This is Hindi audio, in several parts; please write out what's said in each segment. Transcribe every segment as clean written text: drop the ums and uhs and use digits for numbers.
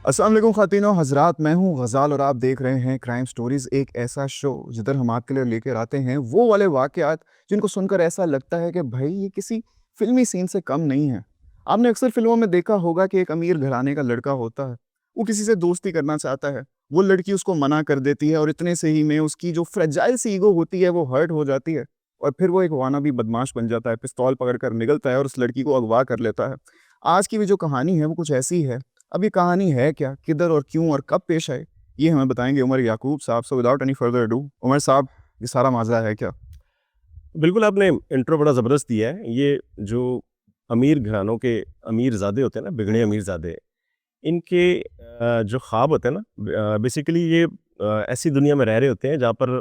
अस्सलाम वालेकुम ख़ातीन और हज़रात, मैं हूँ ग़ज़ाल और आप देख रहे हैं क्राइम स्टोरीज़, एक ऐसा शो जिधर हम आपके लिए लेकर आते हैं वो वाले वाक़यात जिनको सुनकर ऐसा लगता है कि भाई ये किसी फ़िल्मी सीन से कम नहीं है। आपने अक्सर फ़िल्मों में देखा होगा कि एक अमीर घराने का लड़का होता है, वो किसी से दोस्ती करना चाहता है, वो लड़की उसको मना कर देती है और इतने से ही में उसकी जो फ्रेजाइल सी ईगो होती है वो हर्ट हो जाती है और फिर वो एक वानाबी बदमाश बन जाता है, पिस्तौल पकड़कर निकलता है और उस लड़की को अगवा कर लेता है। आज की भी जो कहानी है वो कुछ ऐसी है। अब ये कहानी है क्या, किधर और क्यों और कब पेश आई, ये हमें बताएँगे उमर याकूब साहब। So without any further ado, Umar साहब, ये सारा माजरा है क्या? बिल्कुल, आपने इंट्रो बड़ा ज़बरदस्त दिया है। ये जो अमीर घरानों के अमीरज़ादे होते हैं ना, बिगड़े अमीरज़ादे, इनके जो ख्वाब होते हैं ना, बेसिकली ये ऐसी दुनिया में रह रहे होते हैं जहाँ पर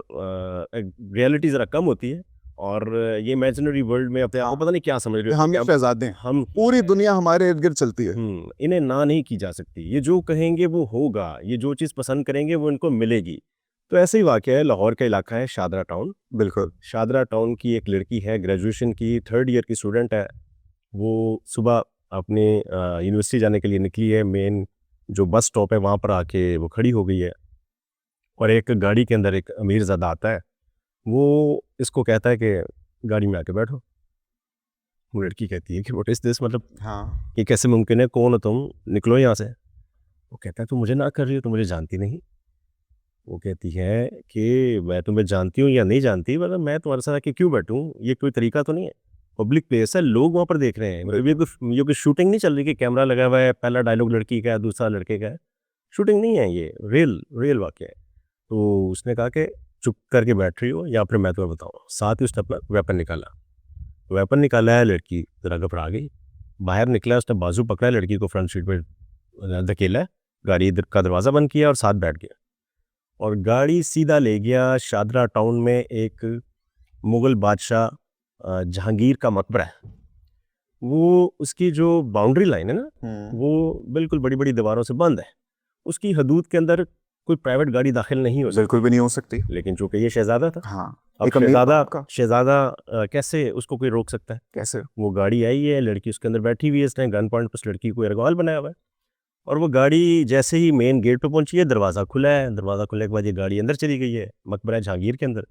रियलिटी ज़रा कम होती है और ये इमेजिनरी वर्ल्ड में अपने आप को हाँ, पता नहीं क्या समझ रहे कि होते हैं हम कि ही अब शहज़ादे हैं, हम पूरी दुनिया हमारे इर्द-गिर्द चलती है। इन्हें ना नहीं की जा सकती। ये जो कहेंगे वो होगा, ये जो चीज़ पसंद करेंगे वो इनको मिलेगी। तो ऐसा ही वाक़या है, लाहौर का इलाका है शादरा टाउन। बिल्कुल। शादरा टाउन की एक लड़की है, ग्रेजुएशन की 3rd ईयर की स्टूडेंट है। वो सुबह अपने यूनिवर्सिटी जाने के लिए निकली है। मेन जो बस स्टॉप है वहाँ पर आके वो खड़ी हो गई है और एक गाड़ी के अंदर एक अमीरज़ादा आता है। वो इसको कहता है कि गाड़ी में आके बैठो। वो लड़की कहती है कि व्हाट इज़ दिस, मतलब हाँ, ये कैसे मुमकिन है? कौन हो तुम? निकलो यहाँ से। वो कहता है तुम मुझे ना कर रही हो, तुम मुझे जानती नहीं। वो कहती है कि मैं तुम्हें जानती हूँ या नहीं जानती, मतलब मैं तुम्हारे साथ आके क्यों बैठूँ? ये कोई तरीका तो नहीं है। पब्लिक प्लेस है, लोग वहाँ पर देख रहे हैं। मतलब ये कोई शूटिंग नहीं चल रही कि कैमरा लगा हुआ है, पहला डायलॉग लड़की का है, दूसरा लड़के का है। शूटिंग नहीं है ये, रियल रियल वाक़या है। तो उसने कहा कि चुप करके बैठ रही हो या फिर मैं तुम्हें बताऊँ। साथ ही उसने अपना वेपन निकाला। वेपन निकाला है, लड़की ज़रा घबरा गई। बाहर निकला, उसने बाजू पकड़ा है, लड़की को फ्रंट सीट पे धकेला है, गाड़ी का दरवाज़ा बंद किया और साथ बैठ गया। और गाड़ी सीधा ले गया शादरा टाउन में एक मुग़ल बादशाह जहांगीर का मकबरा है। वो उसकी जो बाउंड्री लाइन है ना, हुँ, वो बिल्कुल बड़ी-बड़ी दीवारों से बंद है। उसकी हदूद के अंदर कोई प्राइवेट गाड़ी दाखिल नहीं हो बिल्कुल सकती। भी नहीं हो सकती। लेकिन चूँकि ये शहज़ादा था, हाँ, अब एक अमीर शहज़ादा बाप का शहज़ादा कैसे उसको कोई रोक सकता है? कैसे? वो गाड़ी आई है, लड़की उसके अंदर बैठी हुई है, इसने गन पॉइंट पे उस लड़की को एयरगॉल बनाया हुआ है और वो गाड़ी जैसे ही मेन गेट पे पहुंची है, दरवाज़ा खुला है। दरवाज़ा खुलने के बाद ये गाड़ी अंदर चली गई है, मकबरा जहांगीर के अंदर,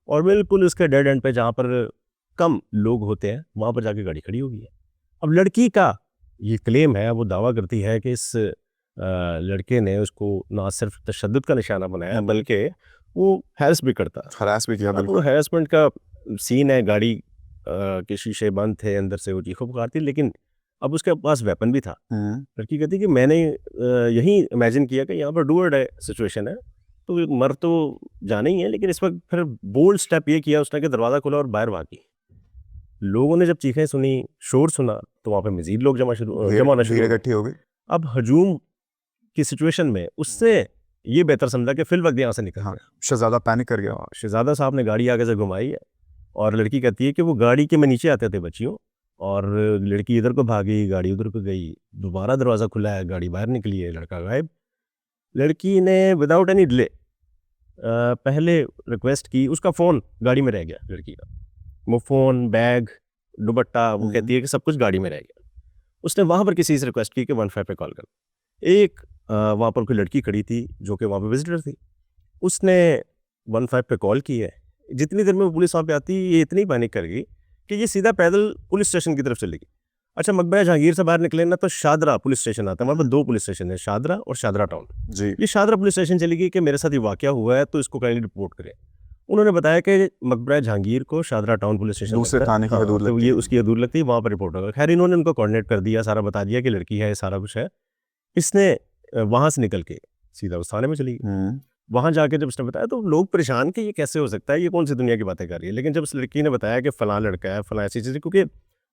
और बिल्कुल उसके डेड एंड पे जहाँ पर कम लोग होते हैं, वहाँ पर जाके गाड़ी खड़ी हो गई है। अब लड़की का ये क्लेम है, वो दावा करती है कि इस लड़के ने उसको ना सिर्फ तशद्दुद का निशाना बनाया है, बल्कि वो हैरेस भी करता है। हरास भी किया अब वो बिल्कुल। हैरेसमेंट का सीन है, गाड़ी के शीशे बंद थे, अंदर से वो चीखों-पुकार थी, लेकिन अब उसके पास वेपन भी था। हुँ, लड़की कहती है कि मैंने यही इमेजिन किया कि यहाँ पर डू और डाई सिचुएशन है, तो मर तो जाना ही है, लेकिन इस वक़्त फिर बोल्ड स्टेप ये किया उसने कि दरवाज़ा खोला और बाहर भागी। लोगों ने जब चीखें सुनी, शोर सुना, तो वहाँ पे मज़ीद लोग भीड़ जमा होना शुरू भीड़ हो गए। इकट्ठी हो गई। अब हजूम की सिचुएशन में उससे ये बेहतर समझा कि फिल वक़्त यहाँ से निकल हाँ, जाए। शहज़ादा पैनिक कर गया। शहज़ादा साहब ने गाड़ी आगे से घुमाई है और लड़की कहती है कि वो गाड़ी के मैं नीचे आते थे बच्चियों, और लड़की इधर को भागी, गाड़ी उधर को गई, दोबारा दरवाज़ा खुला है, गाड़ी बाहर निकली है, लड़का गायब। लड़की ने विदाउट एनी डिले पहले रिक्वेस्ट की, उसका फ़ोन गाड़ी में रह गया लड़की का। वो फ़ोन, बैग, दुपट्टा, वो हुँ, कहती है कि सब कुछ गाड़ी में रह गया। उसने वहाँ पर किसी से रिक्वेस्ट की कि 15 पे कॉल कर। एक वहाँ पर कोई लड़की खड़ी थी जो कि वहाँ पे विज़िटर थी। उसने 15 पे कॉल की है। जितनी देर में वो पुलिस वहाँ पे आती, ये इतनी पैनिक कर गई कि ये सीधा पैदल पुलिस स्टेशन की तरफ चली गई। अच्छा, मकबरा जहांगीर से बाहर निकले ना, तो शादरा पुलिस स्टेशन आता है। वहाँ पर 2 पुलिस स्टेशन है, शादरा और शादरा टाउन। जी, ये शादरा पुलिस स्टेशन चली गई कि मेरे साथ ये वाक़या हुआ है, तो इसको काइंडली रिपोर्ट करें। उन्होंने बताया कि मकबरा जहांगीर को शादरा टाउन पुलिस स्टेशन दूसरे लगता है। थाने की हाँ, हदूद तो लगती ये है। उसकी हदूद लगती है, वहाँ पर रिपोर्ट होगा। खैर, इन्होंने उनको कोऑर्डिनेट कर दिया, सारा बता दिया कि लड़की है, सारा कुछ है। इसने वहाँ से निकल के सीधा उस थाने में चली गई। हुँ, वहाँ जाके जब उसने बताया, तो लोग परेशान कि ये कैसे हो सकता है, ये कौन सी दुनिया की बातें कर रही है। लेकिन जब उस लड़की ने बताया कि फलां लड़का है, फलां ऐसी चीज़ें, क्योंकि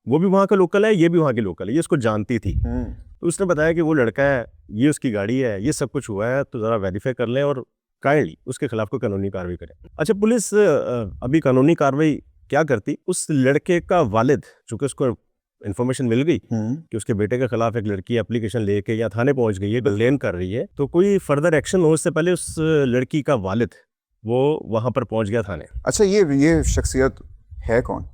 वो भी वहाँ का लोकल है, ये भी वहाँ की लोकल है, ये उसको जानती थी। हुँ। तो उसने बताया कि वो लड़का है, ये उसकी गाड़ी है, ये सब कुछ हुआ है, तो ज़रा वेरीफाई कर लें और काइंडली उसके खिलाफ कोई कानूनी कार्रवाई करें। अच्छा, पुलिस अभी कानूनी कार्रवाई क्या करती, उस लड़के का वालिद, चूँकि उसको इन्फॉर्मेशन मिल गई हुँ, कि उसके बेटे के खिलाफ एक लड़की एप्लीकेशन लेके या थाने पहुंच गई है, कंप्लेन कर रही है, तो कोई फर्दर एक्शन हो उससे पहले उस लड़की का वालिद वो वहां पर पहुंच गया थाने। अच्छा ये शख्सियत है कौन?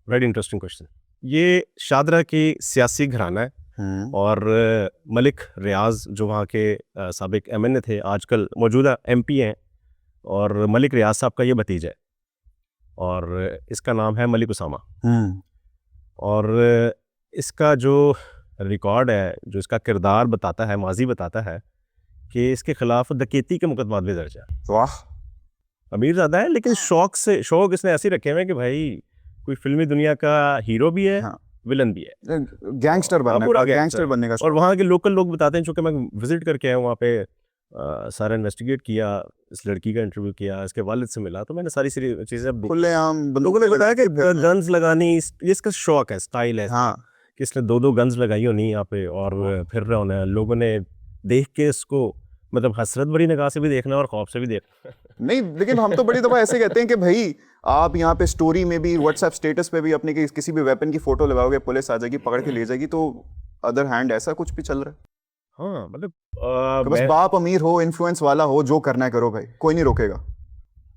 Very interesting question. ये शादरा की सियासी घराना है, और मलिक रियाज जो वहाँ के साबिक एमएनए थे, आजकल मौजूदा एमपी हैं, और मलिक रियाज साहब का ये भतीजा है और इसका नाम है मलिक उसामा। और इसका जो रिकॉर्ड है, जो इसका किरदार बताता है, माजी बताता है कि इसके खिलाफ डकैती के मुकदमा भी दर्ज है। वाह, अमीरजादा है लेकिन शौक इसने ऐसे रखे हुए हैं कि भाई कोई फिल्मी दुनिया का हीरो भी है, हाँ, विलन भी है, गैंगस्टर बनने पूरा का, गैंगस्टर बनने का। और वहाँ के लोकल लोग बताते हैं, चूंकि मैं विजिट करके आया वहाँ पे, सारा इन्वेस्टिगेट किया, इस लड़की का इंटरव्यू किया, इसके वालिद से मिला, तो मैंने सारी चीज़ें खुलेआम लोगों ने बताया कि गन्स लगानी ये इसका शौक है, स्टाइल है, हाँ, कि इसने 2-2 गन्स लगाई होनी यहाँ पे और फिर रहे होना है। लोगों ने देख के इसको मतलब हसरत भरी निगाह से भी देखना और खौफ से भी देखना। नहीं, लेकिन हम तो बड़ी दफा ऐसे कहते हैं कि भाई आप यहाँ पे स्टोरी में भी, व्हाट्सएप स्टेटस पे भी अपने किसी भी वेपन की फोटो लगाओगे, पुलिस आ जाएगी, पकड़ के ले जाएगी, तो अदर हैंड ऐसा कुछ भी चल रहा है। हाँ, मतलब तो बस बाप अमीर हो, इन्फ्लुएंस वाला हो, जो करना है करो भाई, कोई नहीं रोकेगा।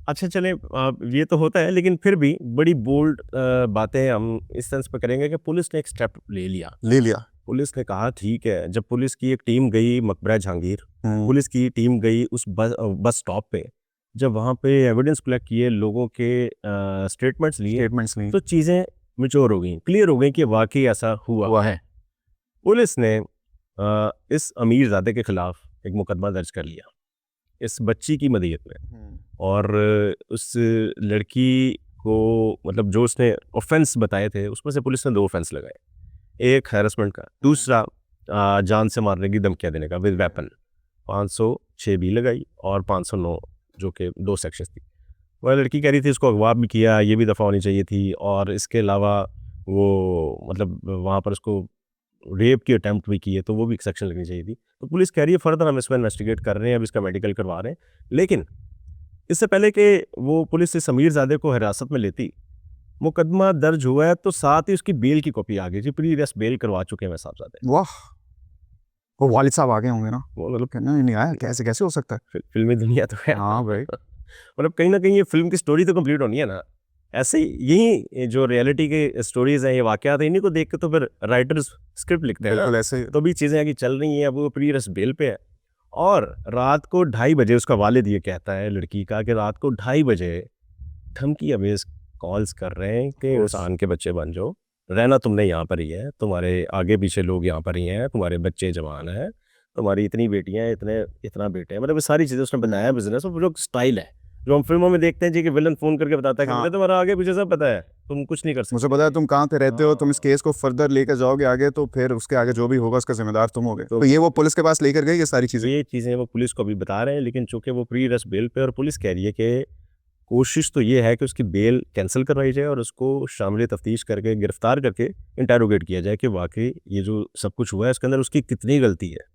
अच्छा चले, ये तो होता है, लेकिन फिर भी बड़ी बोल्ड बातें हम इस सेंस पे करेंगे कि पुलिस ने एक स्टेप ले लिया। पुलिस ने कहा ठीक है, जब पुलिस की एक टीम गई मकबरा जहांगीर, पुलिस की टीम गई उस बस स्टॉप पे, जब वहाँ पे एविडेंस कलेक्ट किए, लोगों के स्टेटमेंट्स लिए, तो चीज़ें मैच्योर हो गई, क्लियर हो गई कि वाकई ऐसा हुआ है। पुलिस ने इस अमीरजादे के खिलाफ एक मुकदमा दर्ज कर लिया इस बच्ची की मदीयत में, और उस लड़की को मतलब जो उसने ऑफेंस बताए थे उसमें से पुलिस ने 2 ऑफेंस लगाए, एक हैरेसमेंट का, दूसरा जान से मारने की धमकियाँ देने का विद वेपन, 506 भी लगाई और 509 जो कि 2 सेक्शंस थी। वह लड़की कह रही थी इसको अगवा भी किया, ये भी दफ़ा होनी चाहिए थी, और इसके अलावा वो मतलब वहाँ पर उसको रेप की अटैम्प्ट भी की है, तो वो भी एक सेक्शन लगनी चाहिए थी। तो पुलिस कह रही है फर्दर हम इसमें इन्वेस्टिगेट कर रहे हैं, अब इसका मेडिकल करवा रहे हैं। लेकिन इससे पहले कि वो पुलिस इस अमीरजादे को हिरासत में लेती, मुकदमा दर्ज हुआ है, तो साथ ही उसकी बेल की कॉपी आ गई थी, प्री अरेस्ट बेल करवा चुके हैं साहबजादे। वाह, वो वालिद साहब आ गए होंगे ना, वो मतलब कहना नहीं आया, कैसे हो सकता है। फिल्मी दुनिया तो है। हाँ भाई, मतलब कहीं ना कहीं ये फिल्म की स्टोरी तो कंप्लीट होनी है ना। ऐसे ही यही जो रियलिटी के स्टोरीज हैं, ये वाकयात हैं, इन्हीं को देख के तो फिर राइटर्स स्क्रिप्ट लिखते हैं बिल्कुल ना। ऐसे। तो भी चीज़ें आगे चल रही हैं, अब वो प्री अरेस्ट बेल पे है, और रात को 2:30 बजे उसका वालिद ये कहता है लड़की का कि रात को 2:30 बजे धमकी अवेज कॉल्स कर रहे हैं कि इंसान के बच्चे बन जाओ, रहना तुमने यहाँ पर ही है, तुम्हारे आगे पीछे लोग यहाँ पर ही हैं, तुम्हारे बच्चे जवान हैं, तुम्हारी इतनी बेटियाँ, इतना बेटे हैं, मतलब ये सारी चीज़ें उसने बनाया बिजनेस। और जो स्टाइल है जो हम फिल्मों में देखते हैं जी, कि विलन फोन करके बताता है कि मुझे तुम्हारा आगे पीछे सब पता है, तुम कुछ नहीं कर सकते, मुझे पता है तुम कहाँ पे रहते हो, तुम इस केस को फर्दर लेकर जाओगे आगे, तो फिर उसके आगे जो भी होगा उसका जिम्मेदार तुम होगे। तो ये वो पुलिस के पास लेकर गए ये सारी चीजें। ये चीज़ें वो पुलिस को भी बता रहे हैं, लेकिन चूंकि वो प्री अरेस्ट बेल पे, और पुलिस कह रही है कि कोशिश तो ये है कि उसकी बेल कैंसिल करवाई जाए और उसको शामिल तफ्तीश करके गिरफ्तार करके इंटेरोगेट किया जाए कि वाकई ये जो सब कुछ हुआ है इसके अंदर उसकी कितनी गलती है।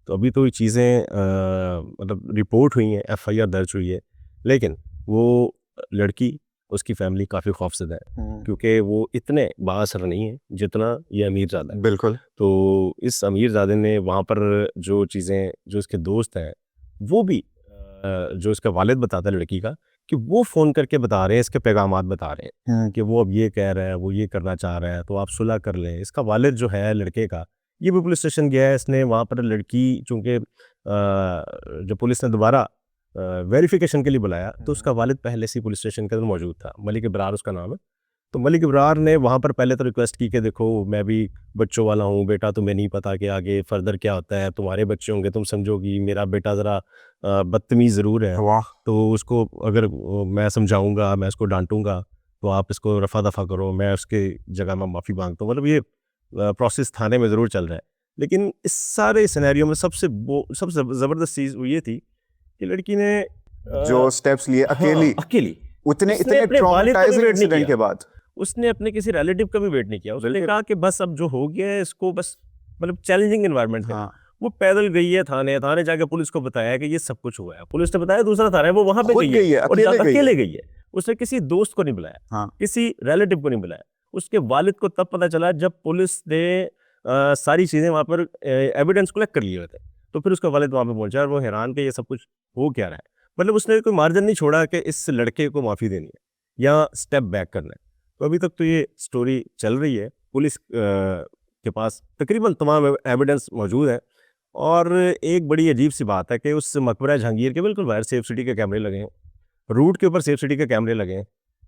तो अभी तो ये चीज़ें मतलब रिपोर्ट हुई हैं, FIR दर्ज हुई है, लेकिन वो लड़की, उसकी फैमिली काफ़ी खौफजदा है, क्योंकि वो इतने बाअसर नहीं है जितना ये अमीरजादा है। बिल्कुल। तो इस अमीरजादे ने वहाँ पर जो चीज़ें, जो इसके दोस्त हैं, वो भी जो इसका वालिद बताता है लड़की का, कि वो फ़ोन करके बता रहे हैं, इसके पैगामात बता रहे हैं कि वो अब ये कह रहा है, वो ये करना चाह रहा है, तो आप सुलह कर लें। इसका वालिद जो है लड़के का, ये भी पुलिस स्टेशन गया है, इसने वहाँ पर लड़की, चूँकि जब पुलिस ने दोबारा वेरिफिकेशन के लिए बुलाया, तो उसका वालिद पहले से ही पुलिस स्टेशन के अंदर मौजूद था, मलिक इब्रार उसका नाम है। तो मलिक इब्रार ने वहाँ पर पहले तो रिक्वेस्ट की कि देखो मैं भी बच्चों वाला हूँ बेटा, तुम्हें नहीं पता कि आगे फर्दर क्या होता है, तुम्हारे बच्चे होंगे, तुम समझोगी, मेरा बेटा ज़रा बदतमीज़ ज़रूर है, वाह, तो उसको अगर मैं समझाऊंगा, मैं उसको डांटूंगा, तो आप इसको रफ़ा दफ़ा करो, मैं उसके जगह में माफ़ी मांगता हूँ। मतलब ये प्रोसेस थाने में ज़रूर चल रहा है। लेकिन इस सारे सिनेरियो में सबसे ज़बरदस्त चीज़ वो ये थी कि लड़की ने जो स्टेप्स लिए अकेली उसने इतने अपने वालिद का भी ट्रॉमेटाइजिंग वेट नहीं इंसिडेंट किया। के बाद, उसने अपने किसी रिलेटिव का भी वेट नहीं किया। उसने बिल्कुल। कहा कि बस अब जो हो गया है इसको बस, मतलब चैलेंजिंग एनवायरनमेंट है। हाँ, वो पैदल गई है थाने जाके पुलिस को बताया कि ये सब कुछ हुआ है। पुलिस ने बताया दूसरा थाना है, वो वहां पे खुद गई है, और अकेले गई है। उसने किसी दोस्त को नहीं बुलाया, हाँ, किसी रिलेटिव को नहीं बुलाया। उसके वालिद को तब पता चला जब पुलिस ने सारी चीजें वहां पर एविडेंस कलेक्ट कर लिए हुए थे। तो फिर उसका वालिद वहां पे पहुंचा और वो हैरान कि ये सब कुछ हो क्या रहा है। मतलब उसने कोई मार्जिन नहीं छोड़ा कि इस लड़के को माफी देनी है या स्टेप बैक करना है। तो अभी तक तो ये स्टोरी चल रही है। पुलिस के पास तकरीबन तमाम एविडेंस मौजूद है। और एक बड़ी अजीब सी बात है कि उस मकबरा जहांगीर के बिल्कुल बाहर सेफ सिटी के कैमरे लगे हैं, रूट के ऊपर सेफ सिटी के कैमरे लगे हैं,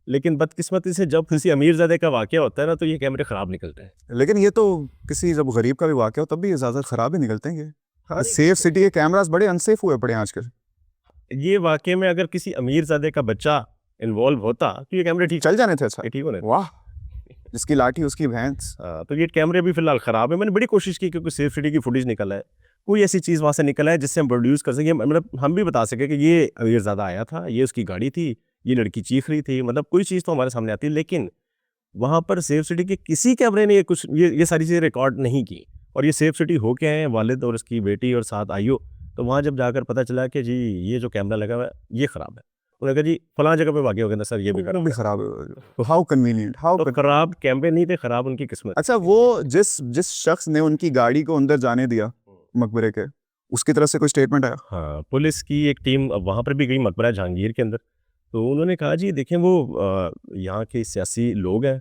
लेकिन बदकिस्मती से जब किसी अमीरजादे का वाक़या होता है ना, तो ये कैमरे ख़राब निकलते हैं। लेकिन ये तो किसी जब गरीब का भी वाक़या हो तब भी ये ज़्यादा ख़राब ही निकलते हैं ये। हाँ, सेफ सिटी के कैमरास बड़े अनसेफ हुए पड़े हैं आजकल। ये वाक़ये में अगर किसी अमीरजादे का बच्चा इन्वॉल्व होता तो ये कैमरे ठीक चल जाने थे अच्छा। ये ठीक होने थे। वाह! जिसकी लाठी उसकी भैंस। तो ये कैमरे अभी फ़िलहाल ख़राब है। मैंने बड़ी कोशिश की क्योंकि सेफ सिटी की फुटेज निकल है, कोई ऐसी चीज़ वहाँ से निकल है जिससे हम प्रोड्यूस कर सकें, मतलब हम भी बता सकें कि ये अमीरज़ादा आया था, ये उसकी गाड़ी थी, ये लड़की चीख रही थी, मतलब कोई चीज़ तो हमारे सामने आती है। लेकिन वहाँ पर सेफ सिटी के किसी कैमरे ने ये सारी चीज़ें रिकॉर्ड नहीं की। और ये सेफ सिटी हो के आए हैं वालिद और उसकी बेटी और साथ आइयो, तो वहाँ जब जाकर पता चला कि जी ये जो कैमरा लगा हुआ है ये ख़राब है। उन्होंने कहा जी फलां जगह पे वाक़या हो गया था सर, ये भी वो भी ख़राब है। हाउ कन्वीनिएंट, हाउ तो ख़राब कैमरे नहीं थे, ख़राब उनकी किस्मत। अच्छा, वो जिस शख्स ने उनकी गाड़ी को अंदर जाने दिया मकबरे के, उसकी तरफ से कोई स्टेटमेंट आया? हाँ, पुलिस की एक टीम अब वहाँ पर भी गई मकबरा जहांगीर के अंदर, तो उन्होंने कहा जी देखें वो यहाँ के सियासी लोग हैं,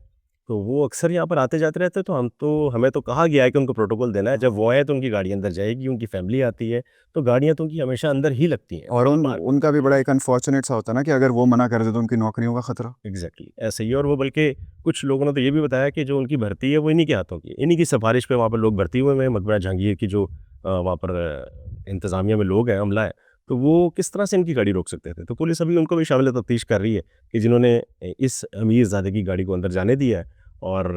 तो वो अक्सर यहाँ पर आते जाते रहते हैं, तो हमें तो कहा गया है कि उनको प्रोटोकॉल देना है, जब वो आए तो उनकी गाड़ी अंदर जाएगी, उनकी फैमिली आती है, तो गाड़ियाँ तो उनकी हमेशा अंदर ही लगती हैं। और उनका भी बड़ा एक अनफॉर्चुनेट सा होता है ना कि अगर वो मना कर दे तो उनकी नौकरियों का खतरा। एग्जैक्टली ऐसे ही। और वो बल्कि कुछ लोगों ने तो ये भी बताया कि जो उनकी भर्ती है वो इन्हीं के हाथों की, इन्हीं की सिफारिश पे वहाँ पर लोग भर्ती हुए हैं। मकबरा जहांगीर की जो वहाँ पर इंतज़ामिया में लोग हैं, अमला है, तो वो किस तरह से इनकी गाड़ी रोक सकते थे। तो पुलिस अभी उनको भी शामिल तफ्तीश कर रही है कि जिन्होंने इस अमीरज़ादे की गाड़ी को अंदर जाने दिया है। और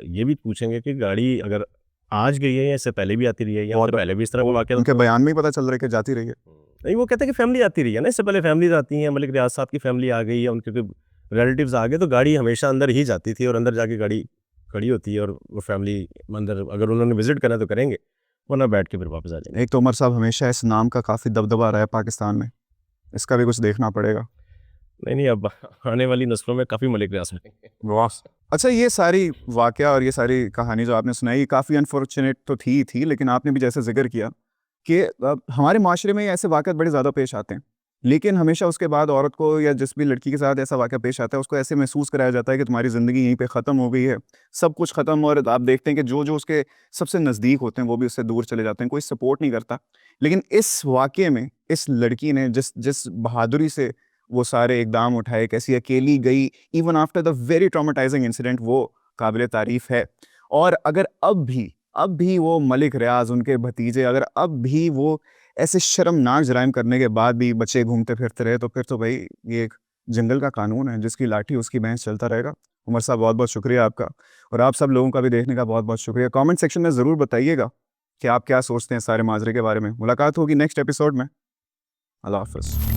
ये भी पूछेंगे कि गाड़ी अगर आज गई है या इससे पहले भी आती रही है, या और पहले भी इस तरह का वाक़या उनके बयान में ही पता चल रहा है कि जाती रही है। नहीं, वो कहते हैं कि फैमिली आती रही है ना, इससे पहले फैमिलीज़ आती हैं, मलिक रियाज साहब की फैमिली आ गई, या उनके कोई रिलेटिव्स आ गए, तो गाड़ी हमेशा अंदर ही जाती थी और अंदर जाके गाड़ी खड़ी होती है और वो फैमिली अंदर अगर उन्होंने विज़िट करना है तो करेंगे, वरना बैठ के फिर वापस आ जाएंगे। एक तो उमर साहब हमेशा इस नाम का काफ़ी दबदबा रहा है पाकिस्तान में, इसका भी कुछ देखना पड़ेगा। नहीं, अब आने वाली नस्लों में काफ़ी मलिक रियाज मिलेंगे। वाह! अच्छा, ये सारी वाक़या और ये सारी कहानी जो आपने सुनाई काफ़ी अनफॉर्चुनेट तो थी, लेकिन आपने भी जैसे ज़िक्र किया कि हमारे माशरे में ऐसे वाक़यात बड़े ज़्यादा पेश आते हैं। लेकिन हमेशा उसके बाद औरत को या जिस भी लड़की के साथ ऐसा वाक़या पेश आता है, उसको ऐसे महसूस कराया जाता है कि तुम्हारी ज़िंदगी यहीं पे ख़त्म हो गई है, सब कुछ ख़त्म। और आप देखते हैं कि जो उसके सबसे नज़दीक होते हैं, वो भी उससे दूर चले जाते हैं, कोई सपोर्ट नहीं करता। लेकिन इस वाक़ये में इस लड़की ने जिस बहादुरी से वो सारे इक़दाम उठाए, कैसी अकेली गई, even after the very traumatising incident, वो काबिल तारीफ़ है। और अगर अब भी वो मलिक रियाज़, उनके भतीजे, अगर अब भी वो ऐसे शर्मनाक जराइम करने के बाद भी बच्चे घूमते फिरते रहे, तो फिर तो भाई ये एक जंगल का कानून है, जिसकी लाठी उसकी भैंस चलता रहेगा। उमर साहब, बहुत-बहुत शुक्रिया आपका, और आप सब लोगों का भी देखने का बहुत-बहुत शुक्रिया। कमेंट सेक्शन में ज़रूर बताइएगा कि आप क्या सोचते हैं सारे माजरे के बारे में। मुलाकात होगी नेक्स्ट एपिसोड में। अल्लाह हाफ़िज़।